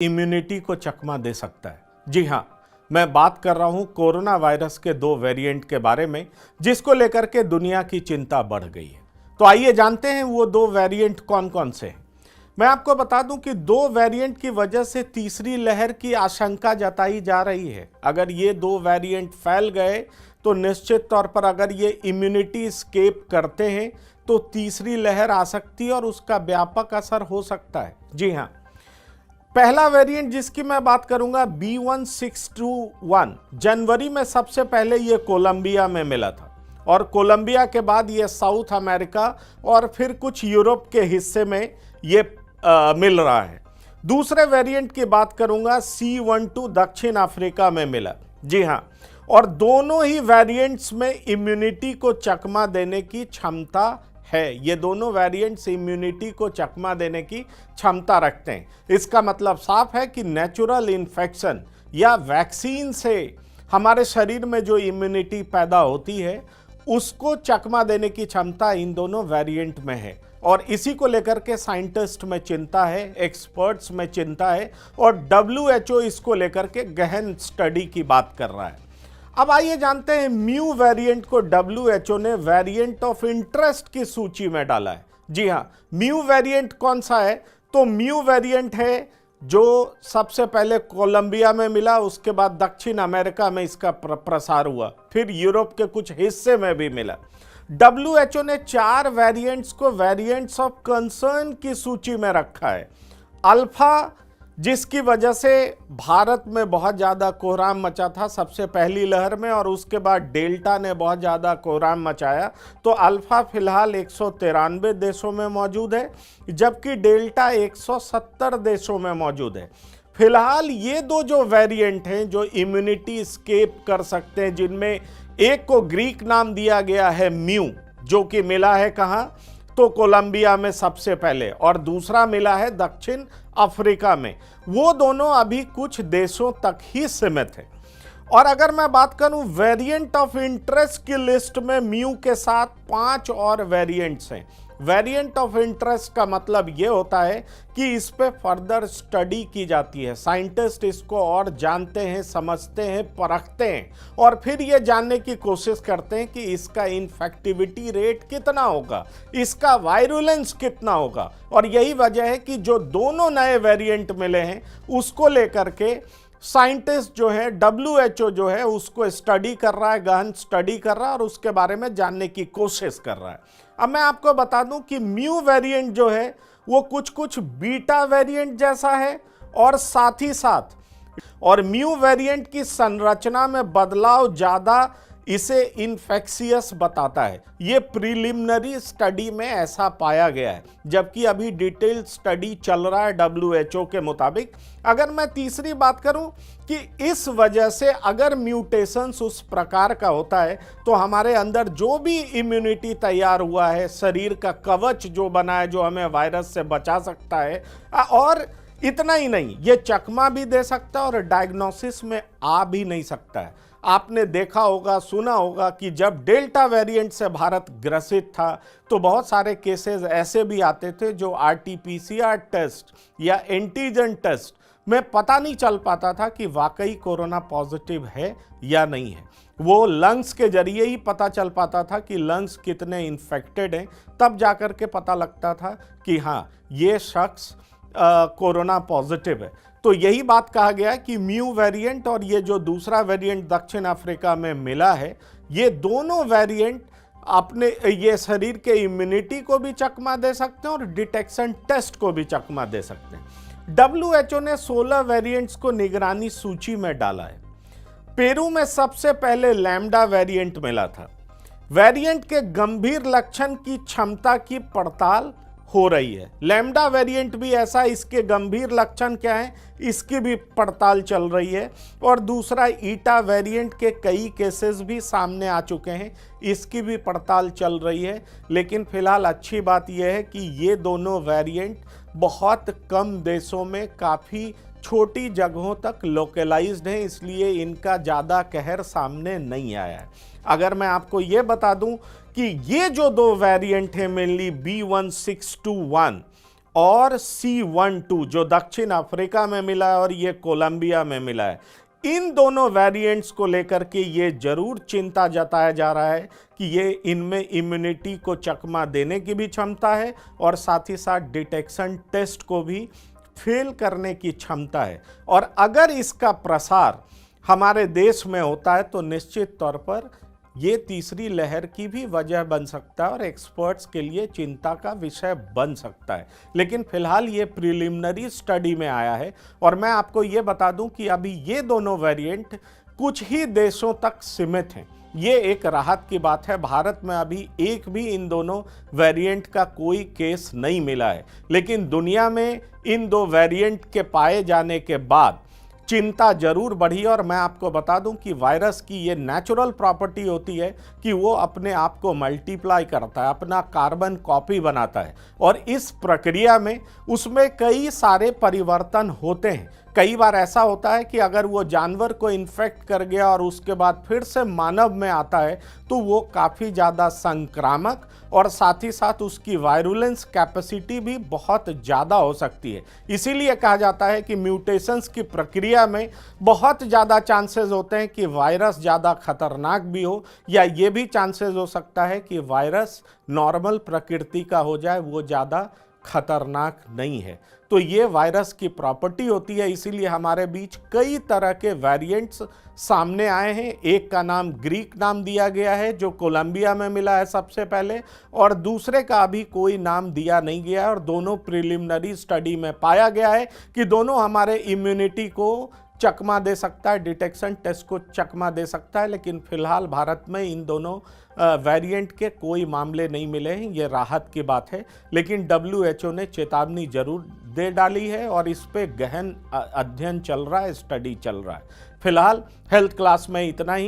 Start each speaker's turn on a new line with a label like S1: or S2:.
S1: Immunity को चकमा दे सकता है। जी हाँ, मैं बात कर रहा हूं कोरोना वायरस के 2 वेरिएंट के बारे में, जिसको लेकर के दुनिया की चिंता बढ़ गई है। तो आइए जानते हैं वो 2 वेरिएंट कौन कौन से हैं। मैं आपको बता दूं कि 2 वेरिएंट की वजह से तीसरी लहर की आशंका जताई जा रही है। अगर ये 2 वेरिएंट फैल गए तो निश्चित तौर पर अगर ये इम्यूनिटी स्केप करते हैं तो तीसरी लहर आ सकती है और उसका व्यापक असर हो सकता है। जी हाँ, पहला वेरिएंट जिसकी मैं बात करूंगा B1621, जनवरी में सबसे पहले ये कोलंबिया में मिला था और कोलंबिया के बाद ये साउथ अमेरिका और फिर कुछ यूरोप के हिस्से में ये मिल रहा है। दूसरे वेरिएंट की बात करूंगा C12, दक्षिण अफ्रीका में मिला। जी हाँ, और दोनों ही वेरिएंट्स में इम्यूनिटी को चकमा देने की क्षमता है। ये दोनों वेरिएंट्स इम्यूनिटी को चकमा देने की क्षमता रखते हैं। इसका मतलब साफ है कि नेचुरल इन्फेक्शन या वैक्सीन से हमारे शरीर में जो इम्यूनिटी पैदा होती है उसको चकमा देने की क्षमता इन दोनों वेरिएंट में है और इसी को लेकर के साइंटिस्ट में चिंता है, एक्सपर्ट्स में चिंता है और WHO इसको लेकर के गहन स्टडी की बात कर रहा है। अब आइए जानते हैं म्यू वेरिएंट को WHO ने वेरिएंट ऑफ इंटरेस्ट की सूची में डाला है। जी हाँ, म्यू वेरिएंट कौन सा है? तो म्यू वेरिएंट है जो सबसे पहले कोलंबिया में मिला, उसके बाद दक्षिण अमेरिका में इसका प्रसार हुआ, फिर यूरोप के कुछ हिस्से में भी मिला। WHO ने 4 वेरिएंट्स को वेरिएंट्स ऑफ कंसर्न की सूची में रखा है। अल्फा, जिसकी वजह से भारत में बहुत ज़्यादा कोहराम मचा था सबसे पहली लहर में और उसके बाद डेल्टा ने बहुत ज़्यादा कोहराम मचाया, तो अल्फ़ा फिलहाल 193 देशों में मौजूद है जबकि डेल्टा 170 देशों में मौजूद है। फिलहाल ये 2 जो वेरिएंट हैं जो इम्यूनिटी स्केप कर सकते हैं, जिनमें एक को ग्रीक नाम दिया गया है म्यू, जो कि मिला है कहाँ? तो कोलंबिया में सबसे पहले, और दूसरा मिला है दक्षिण अफ्रीका में। वो दोनों अभी कुछ देशों तक ही सीमित है। और अगर मैं बात करूं वेरिएंट ऑफ इंटरेस्ट की लिस्ट में म्यू के साथ 5 और वेरिएंट्स हैं। वेरिएंट ऑफ इंटरेस्ट का मतलब ये होता है कि इस पे फर्दर स्टडी की जाती है, साइंटिस्ट इसको और जानते हैं, समझते हैं, परखते हैं और फिर ये जानने की कोशिश करते हैं कि इसका इन्फेक्टिविटी रेट कितना होगा, इसका वायरुलेंस कितना होगा। और यही वजह है कि जो दोनों नए वेरिएंट मिले हैं उसको लेकर के साइंटिस्ट जो है, WHO जो है, उसको स्टडी कर रहा है, गहन स्टडी कर रहा है और उसके बारे में जानने की कोशिश कर रहा है। अब मैं आपको बता दूं कि म्यू वेरिएंट जो है वो कुछ बीटा वेरिएंट जैसा है और साथ ही साथ और म्यू वेरिएंट की संरचना में बदलाव ज़्यादा इसे इन्फेक्शियस बताता है। ये प्रीलिमिनरी स्टडी में ऐसा पाया गया है, जबकि अभी डिटेल स्टडी चल रहा है WHO के मुताबिक। अगर मैं तीसरी बात करूं कि इस वजह से अगर म्यूटेशंस उस प्रकार का होता है तो हमारे अंदर जो भी इम्यूनिटी तैयार हुआ है, शरीर का कवच जो बना है जो हमें वायरस से बचा सकता है, और इतना ही नहीं, ये चकमा भी दे सकता है और डायग्नोसिस में आ भी नहीं सकता है। आपने देखा होगा, सुना होगा कि जब डेल्टा वेरिएंट से भारत ग्रसित था तो बहुत सारे केसेस ऐसे भी आते थे जो RT-PCR टेस्ट या एंटीजन टेस्ट में पता नहीं चल पाता था कि वाकई कोरोना पॉजिटिव है या नहीं है। वो लंग्स के जरिए ही पता चल पाता था कि लंग्स कितने इन्फेक्टेड हैं, तब जाकर के पता लगता था कि हाँ, ये शख्स कोरोना पॉजिटिव है। तो यही बात कहा गया कि म्यू वेरिएंट और ये जो दूसरा वेरिएंट दक्षिण अफ्रीका में मिला है, ये दोनों वेरिएंट अपने ये शरीर के इम्यूनिटी को भी चकमा दे सकते हैं और डिटेक्शन टेस्ट को भी चकमा दे सकते हैं। WHO ने 16 वेरिएंट्स को निगरानी सूची में डाला है। पेरू में सबसे पहले लैम्डा वेरिएंट मिला था। वेरिएंट के गंभीर लक्षण की क्षमता की पड़ताल हो रही है। लैम्डा वेरिएंट भी ऐसा, इसके गंभीर लक्षण क्या हैं इसकी भी पड़ताल चल रही है। और दूसरा ईटा वेरिएंट के कई केसेस भी सामने आ चुके हैं, इसकी भी पड़ताल चल रही है। लेकिन फिलहाल अच्छी बात यह है कि ये दोनों वेरिएंट बहुत कम देशों में काफ़ी छोटी जगहों तक लोकलाइज्ड हैं, इसलिए इनका ज़्यादा कहर सामने नहीं आया है। अगर मैं आपको ये बता दूं कि ये जो 2 वेरिएंट हैं, मेनली B1621 और C12 जो दक्षिण अफ्रीका में मिला है और ये कोलंबिया में मिला है, इन दोनों वेरिएंट्स को लेकर के ये जरूर चिंता जताया जा रहा है कि ये इनमें इम्यूनिटी को चकमा देने की भी क्षमता है और साथ ही साथ डिटेक्शन टेस्ट को भी फेल करने की क्षमता है। और अगर इसका प्रसार हमारे देश में होता है तो निश्चित तौर पर ये तीसरी लहर की भी वजह बन सकता है और एक्सपर्ट्स के लिए चिंता का विषय बन सकता है। लेकिन फिलहाल ये प्रिलिमिनरी स्टडी में आया है और मैं आपको ये बता दूं कि अभी ये दोनों वेरिएंट कुछ ही देशों तक सीमित हैं। ये एक राहत की बात है। भारत में अभी एक भी इन दोनों वेरिएंट का कोई केस नहीं मिला है, लेकिन दुनिया में इन दो वेरिएंट के पाए जाने के बाद चिंता जरूर बढ़ी। और मैं आपको बता दूं कि वायरस की ये नेचुरल प्रॉपर्टी होती है कि वो अपने आप को मल्टीप्लाई करता है, अपना कार्बन कॉपी बनाता है और इस प्रक्रिया में उसमें कई सारे परिवर्तन होते हैं। कई बार ऐसा होता है कि अगर वो जानवर को इन्फेक्ट कर गया और उसके बाद फिर से मानव में आता है तो वो काफ़ी ज़्यादा संक्रामक और साथ ही साथ उसकी वायरुलेंस कैपेसिटी भी बहुत ज़्यादा हो सकती है। इसीलिए कहा जाता है कि म्यूटेशंस की प्रक्रिया में बहुत ज़्यादा चांसेस होते हैं कि वायरस ज़्यादा खतरनाक भी हो, या ये भी चांसेस हो सकता है कि वायरस नॉर्मल प्रकृति का हो जाए, वो ज़्यादा खतरनाक नहीं है। तो ये वायरस की प्रॉपर्टी होती है, इसीलिए हमारे बीच कई तरह के वेरिएंट्स सामने आए हैं। एक का नाम ग्रीक नाम दिया गया है जो कोलंबिया में मिला है सबसे पहले, और दूसरे का अभी कोई नाम दिया नहीं गया है और दोनों प्रिलिमिनरी स्टडी में पाया गया है कि दोनों हमारे इम्यूनिटी को चकमा दे सकता है, डिटेक्शन टेस्ट को चकमा दे सकता है। लेकिन फिलहाल भारत में इन दोनों वेरिएंट के कोई मामले नहीं मिले हैं, ये राहत की बात है। लेकिन WHO ने चेतावनी जरूर दे डाली है और इस पे गहन अध्ययन चल रहा है, स्टडी चल रहा है। फिलहाल हेल्थ क्लास में इतना ही।